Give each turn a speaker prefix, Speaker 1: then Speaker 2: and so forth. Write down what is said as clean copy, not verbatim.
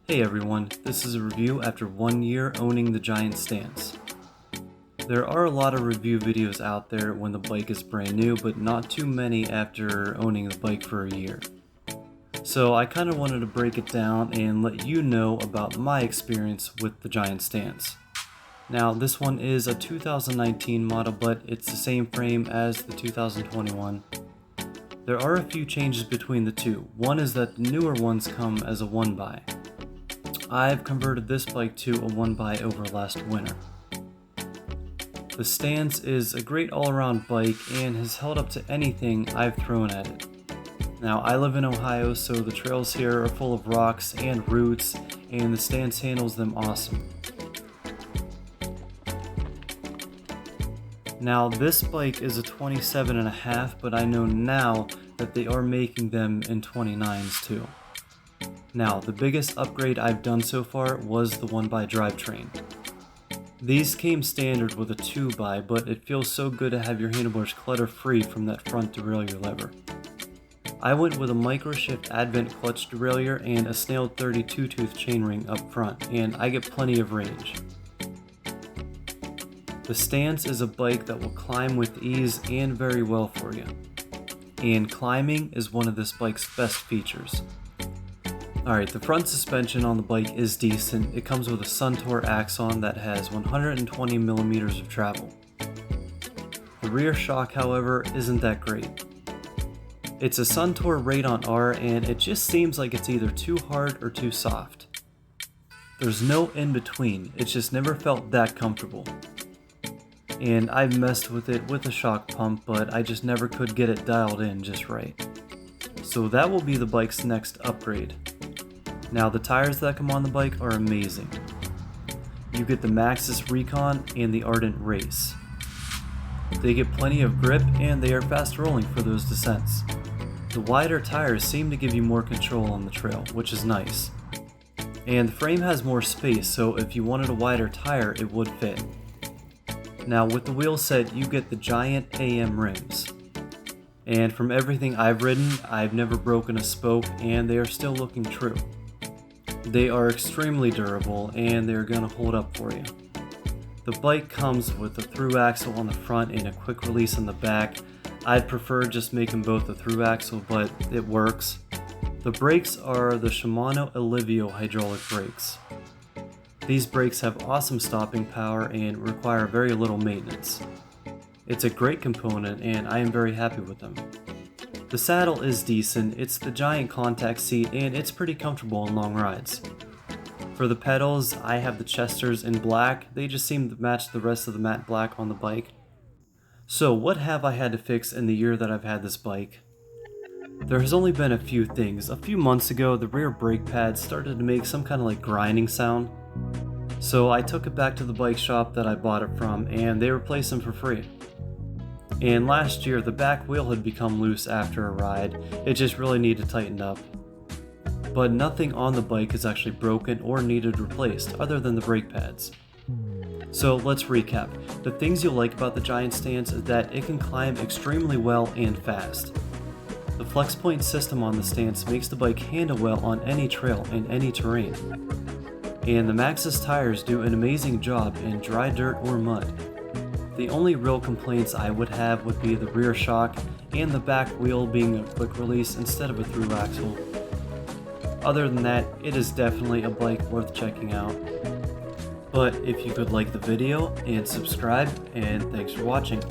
Speaker 1: Hey everyone, this is a review after 1 year owning the Giant Stance. There are a lot of review videos out there when the bike is brand new, but not too many after owning the bike for a year. So I kind of wanted to break it down and let you know about my experience with the Giant Stance. Now this one is a 2019 model, but it's the same frame as the 2021. There are a few changes between the two. One is that the newer ones come as a 1x. I've converted this bike to a 1x over last winter. The Stance is a great all-around bike and has held up to anything I've thrown at it. Now I live in Ohio, so the trails here are full of rocks and roots, and the Stance handles them awesome. Now this bike is a 27.5, but I know now that they are making them in 29s too. Now, the biggest upgrade I've done so far was the 1x drivetrain. These came standard with a 2x, but it feels so good to have your handlebars clutter-free from that front derailleur lever. I went with a Microshift Advent clutch derailleur and a snailed 32-tooth chainring up front, and I get plenty of range. The Stance is a bike that will climb with ease and very well for you. And climbing is one of this bike's best features. Alright, the front suspension on the bike is decent. It comes with a Suntour Axon that has 120mm of travel. The rear shock, however, isn't that great. It's a Suntour Radon R, and it just seems like it's either too hard or too soft. There's no in between, it just never felt that comfortable. And I've messed with it with a shock pump, but I just never could get it dialed in just right. So that will be the bike's next upgrade. Now the tires that come on the bike are amazing. You get the Maxxis Recon and the Ardent Race. They get plenty of grip and they are fast rolling for those descents. The wider tires seem to give you more control on the trail, which is nice. And the frame has more space, so if you wanted a wider tire, it would fit. Now with the wheel set, you get the Giant AM rims. And from everything I've ridden, I've never broken a spoke and they are still looking true. They are extremely durable and they're going to hold up for you. The bike comes with a through axle on the front and a quick release on the back. I'd prefer just making both a through axle, but it works. The brakes are the Shimano Alivio hydraulic brakes. These brakes have awesome stopping power and require very little maintenance. It's a great component and I am very happy with them. The saddle is decent, it's the Giant contact seat and it's pretty comfortable on long rides. For the pedals, I have the Chesters in black, they just seem to match the rest of the matte black on the bike. So what have I had to fix in the year that I've had this bike? There has only been a few things. A few months ago, the rear brake pads started to make some kind of like grinding sound. So I took it back to the bike shop that I bought it from and they replaced them for free. And last year, the back wheel had become loose after a ride, it just really needed tightened up. But nothing on the bike is actually broken or needed replaced, other than the brake pads. So let's recap. The things you'll like about the Giant Stance is that it can climb extremely well and fast. The FlexPoint system on the Stance makes the bike handle well on any trail and any terrain. And the Maxxis tires do an amazing job in dry dirt or mud. The only real complaints I would have would be the rear shock and the back wheel being a quick release instead of a through axle. Other than that, it is definitely a bike worth checking out. But if you could like the video and subscribe, and thanks for watching.